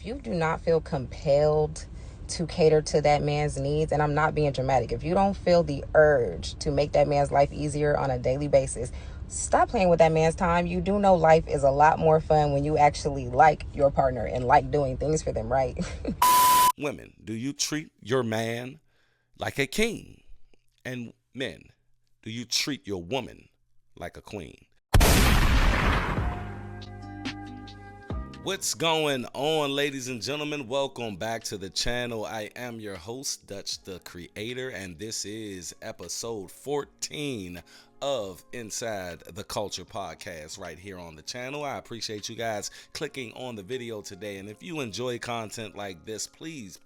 if you do not feel compelled to cater to that man's needs, and I'm not being dramatic, if you don't feel the urge to make that man's life easier on a daily basis, stop playing with that man's time. You do know life is a lot more fun when you actually like your partner and like doing things for them, right? Women, do you treat your man like a king? And men, do you treat your woman like a queen? What's going on, ladies and gentlemen? Welcome back to the channel. I am your host, Dutch the Creator, and this is episode 14 of Inside the Culture podcast right here on the channel. I appreciate you guys clicking on the video today, and if you enjoy content like this, please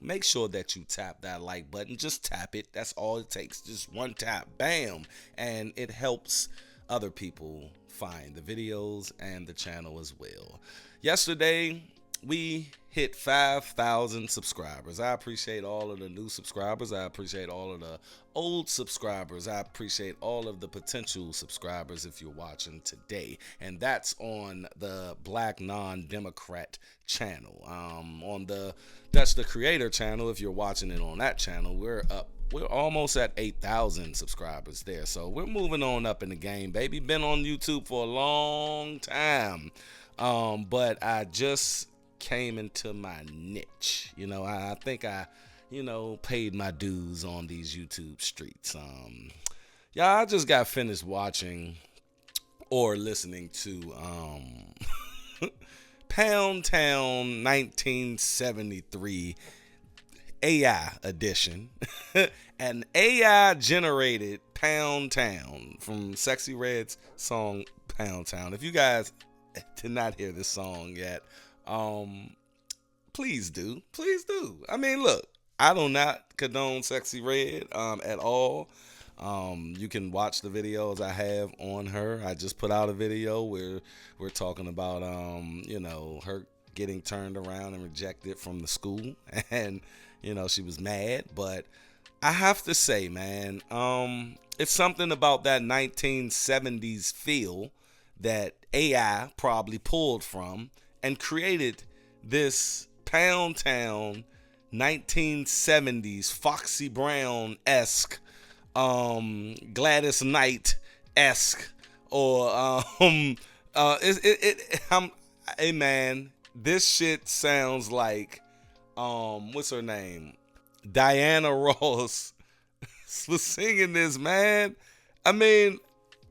make sure that you tap that like button. Just tap it. That's all it takes. Just one tap, bam, and it helps other people find the videos and the channel as well. Yesterday, we hit 5,000 subscribers. I appreciate all of the new subscribers. I appreciate all of the old subscribers. I appreciate all of the potential subscribers if you're watching today. And that's on the Black Non-Democrat channel. On the Dutch the Creator channel, if you're watching it on that channel, we're almost at 8,000 subscribers there. So we're moving on up in the game, baby. Been on YouTube for a long time. But I just came into my niche. I think I paid my dues on these YouTube streets. I just got finished watching or listening to Pound Town 1973 AI edition. An AI generated Pound Town from Sexy Red's song Pound Town. If you guys did not hear this song yet, please do. I mean, look, I do not condone Sexy Red at all. You can watch the videos I have on her. I just put out a video where we're talking about her getting turned around and rejected from the school, and she was mad. But I have to say, man, it's something about that 1970s feel that AI probably pulled from and created this Pound Town 1970s Foxy Brown-esque, Gladys Knight-esque, or hey man, this shit sounds like what's her name? Diana Ross was singing this, man. I mean,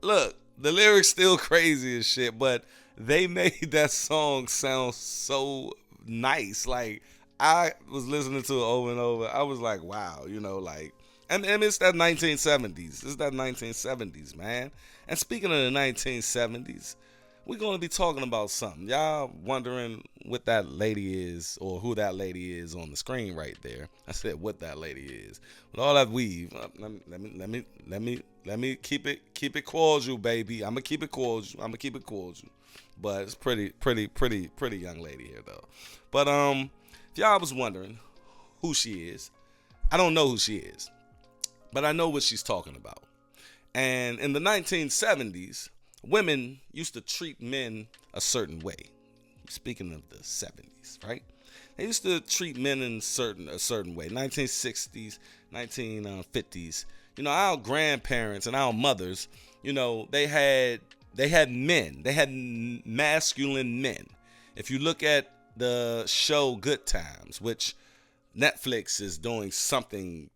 look, the lyrics still crazy as shit, but they made that song sound so nice. Like, I was listening to it over and over. I was like, wow, and it's that 1970s. It's that 1970s, man. And speaking of the 1970s, we're going to be talking about something. Y'all wondering what that lady is, or who that lady is on the screen right there. I said what that lady is. With all that weave, let me keep it cordial, baby. I'm gonna keep it cordial. But it's pretty young lady here though. But if y'all was wondering who she is, I don't know who she is, but I know what she's talking about. And in the 1970s, women used to treat men a certain way. Speaking of the 70s, right? They used to treat men in a certain way. 1960s, 1950s. Our grandparents and our mothers, they had men. They had masculine men. If you look at the show Good Times, which Netflix is doing something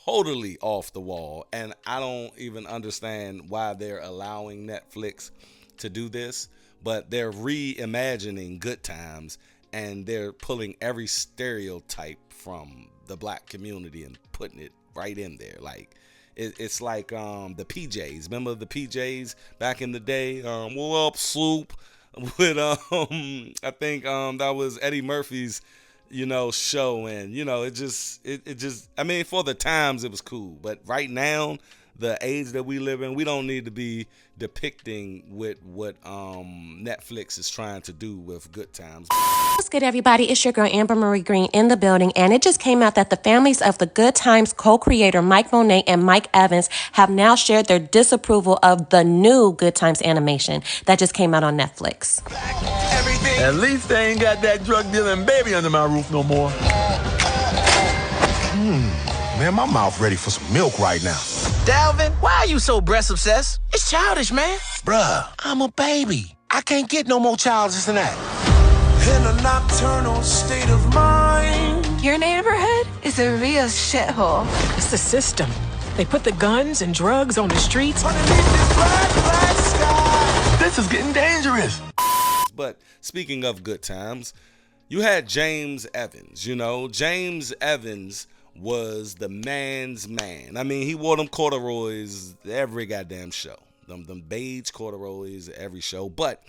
totally off the wall, and I don't even understand why they're allowing Netflix to do this, but they're reimagining Good Times, and they're pulling every stereotype from the black community and putting it right in there. Like, it's like the PJs. Remember the PJs back in the day? What up, Sloop? With I think that was Eddie Murphy's show, and it just I mean, for the times it was cool, but right now the age that we live in, we don't need to be depicting with what Netflix is trying to do with Good Times. What's good, everybody? It's your girl Amber Marie Green in the building, and it just came out that the families of the Good Times co-creator Mike Monet and Mike Evans have now shared their disapproval of the new Good Times animation that just came out on Netflix. At least they ain't got that drug dealing baby under my roof no more. Man, my mouth ready for some milk right now. Dalvin, why are you so breast obsessed? It's childish, man. Bruh, I'm a baby. I can't get no more childish than that. In a nocturnal state of mind. Your neighborhood is a real shithole. It's the system. They put the guns and drugs on the streets. Underneath this black, black sky. This is getting dangerous. But speaking of Good Times, you had James Evans. James Evans was the man's man. I mean, he wore them corduroys every goddamn show. Them beige corduroys every show. But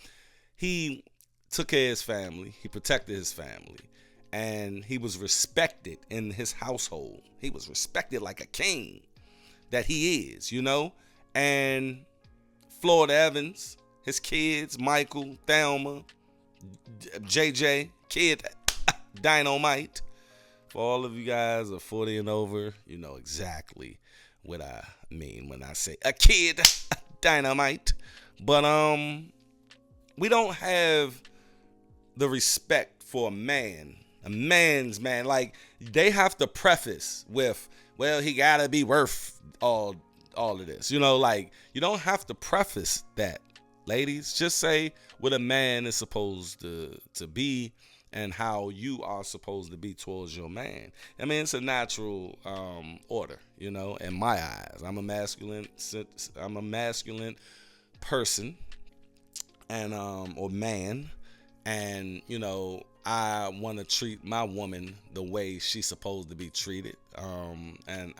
he took care of his family. He protected his family. And he was respected in his household. He was respected like a king that he is, And Florida Evans, his kids, Michael, Thelma, JJ, Kid Dynamite. For all of you guys are 40 and over, you know exactly what I mean when I say a kid dynamite. But we don't have the respect for a man's man. Like, they have to preface with, well, he gotta be worth all of this. Like, you don't have to preface that, ladies. Just say what a man is supposed to be and how you are supposed to be towards your man. I mean, it's a natural order, in my eyes. I'm a masculine person and or man, and I want to treat my woman the way she's supposed to be treated. And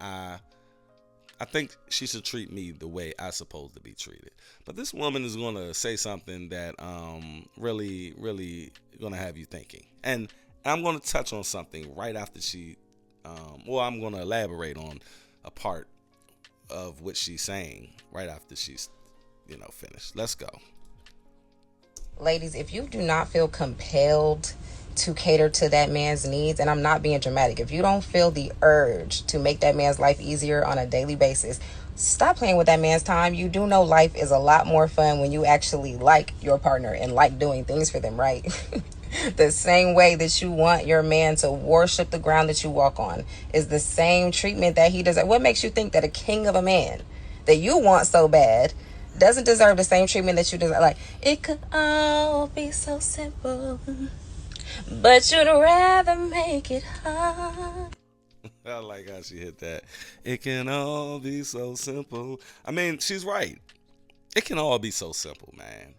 I think she should treat me the way I'm supposed to be treated. But this woman is going to say something that really, really going to have you thinking. And I'm going to touch on something right after she, I'm going to elaborate on a part of what she's saying right after she's, finished. Let's go. Ladies, if you do not feel compelled to cater to that man's needs, and I'm not being dramatic, if you don't feel the urge to make that man's life easier on a daily basis, stop playing with that man's time. You do know life is a lot more fun when you actually like your partner and like doing things for them, right? The same way that you want your man to worship the ground that you walk on is the same treatment that he deserves. What makes you think that a king of a man that you want so bad doesn't deserve the same treatment that you deserve? Like, it could all be so simple, but you'd rather make it hard. I like how she hit that. It can all be so simple. I mean, she's right. It can all be so simple, man.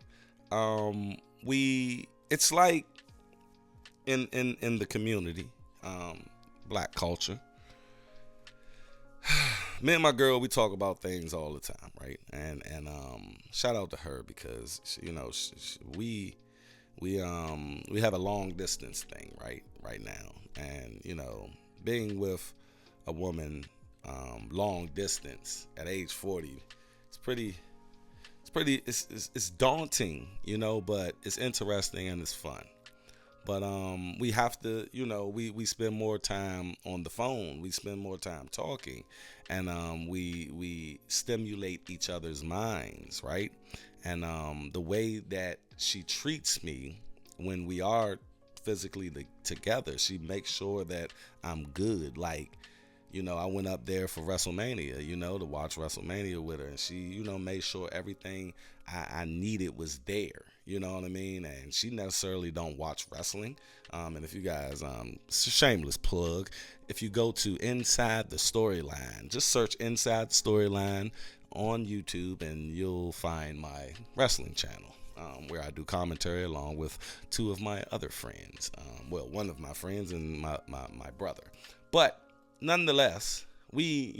It's like in the community, black culture. Me and my girl, we talk about things all the time, right? And shout out to her because we have a long distance thing right now, and being with a woman long distance at age 40, it's daunting, but it's interesting and it's fun. But we have to, we spend more time on the phone. We spend more time talking, and we stimulate each other's minds, right? And the way that she treats me when we are physically together, she makes sure that I'm good. Like, I went up there for WrestleMania, to watch WrestleMania with her, and she, made sure everything I needed was there. You know what I mean? And she necessarily don't watch wrestling. And if you guys, it's a shameless plug. If you go to Inside the Storyline, just search Inside the Storyline on YouTube, and you'll find my wrestling channel, where I do commentary along with two of my other friends. One of my friends and my brother. But nonetheless, we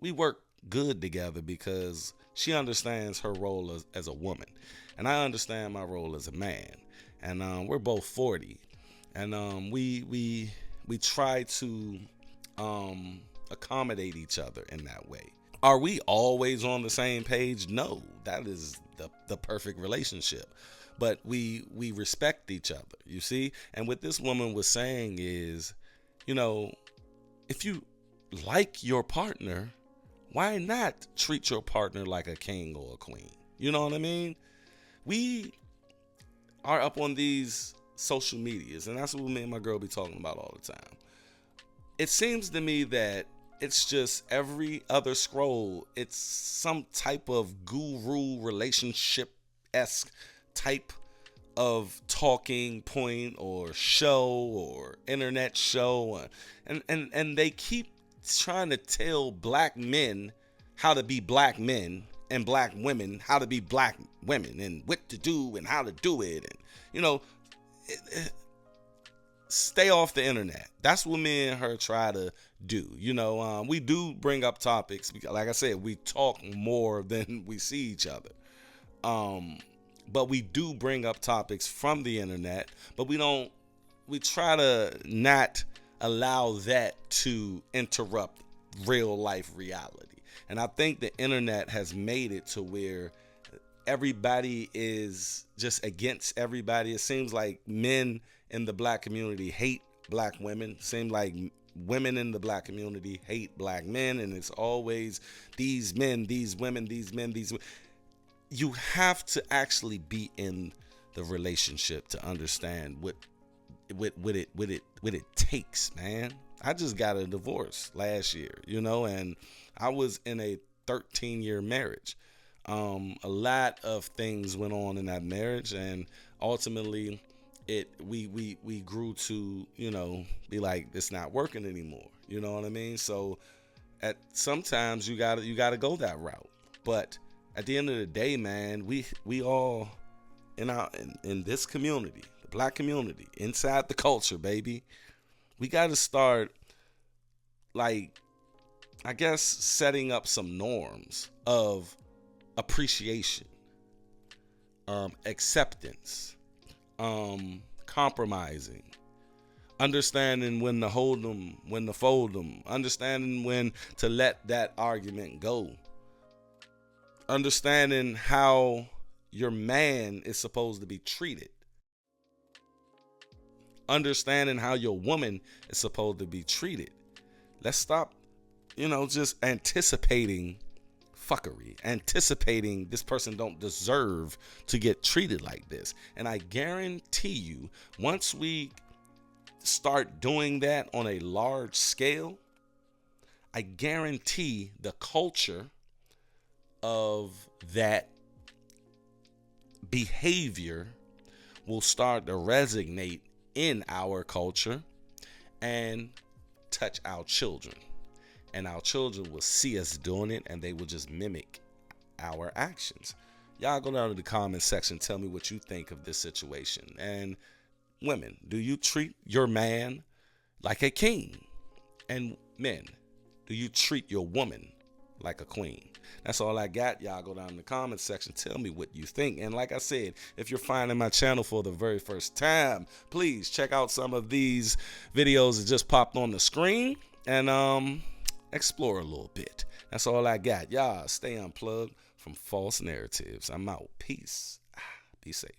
work good together because she understands her role as a woman, and I understand my role as a man. And we're both 40, and we try to accommodate each other in that way. Are we always on the same page? No, that is the perfect relationship. But we respect each other, you see? And what this woman was saying is, if you like your partner, why not treat your partner like a king or a queen? You know what I mean? We are up on these social medias, and that's what me and my girl be talking about all the time. It seems to me that it's just every other scroll, it's some type of guru relationship-esque type of talking point or show or internet show. And they keep trying to tell black men how to be black men and black women how to be black women and what to do and how to do it. And, stay off the internet. That's what me and her try to do. We do bring up topics because, like I said, we talk more than we see each other. But we do bring up topics from the internet, but we try to not allow that to interrupt real life reality. And I think the internet has made it to where everybody is just against everybody. It seems like men in the black community hate black women. Seems like women in the black community hate black men, and it's always these men, these women, these men, these women. You have to actually be in the relationship to understand what it takes, man. I just got a divorce last year, and I was in a 13-year marriage. A lot of things went on in that marriage, and ultimately we grew to, be like, it's not working anymore. You know what I mean? So sometimes you gotta go that route. But at the end of the day, man, we all in this community, the black community, inside the culture, baby, we gotta start, like, I guess, setting up some norms of appreciation, acceptance, compromising, understanding when to hold them, when to fold them, understanding when to let that argument go, understanding how your man is supposed to be treated, understanding how your woman is supposed to be treated. Let's stop, just anticipating fuckery, anticipating this person don't deserve to get treated like this. And I guarantee you, once we start doing that on a large scale, I guarantee the culture of that behavior will start to resonate in our culture and touch our children. And our children will see us doing it, and they will just mimic our actions. Y'all go down to the comment section, tell me what you think of this situation. And women, do you treat your man like a king? And men, do you treat your woman like a queen? That's all I got. Y'all go down in the comment section, tell me what you think. And like I said, if you're finding my channel for the very first time, please check out some of these videos that just popped on the screen and explore a little bit. That's all I got. Y'all stay unplugged from false narratives. I'm out. Peace. Be safe.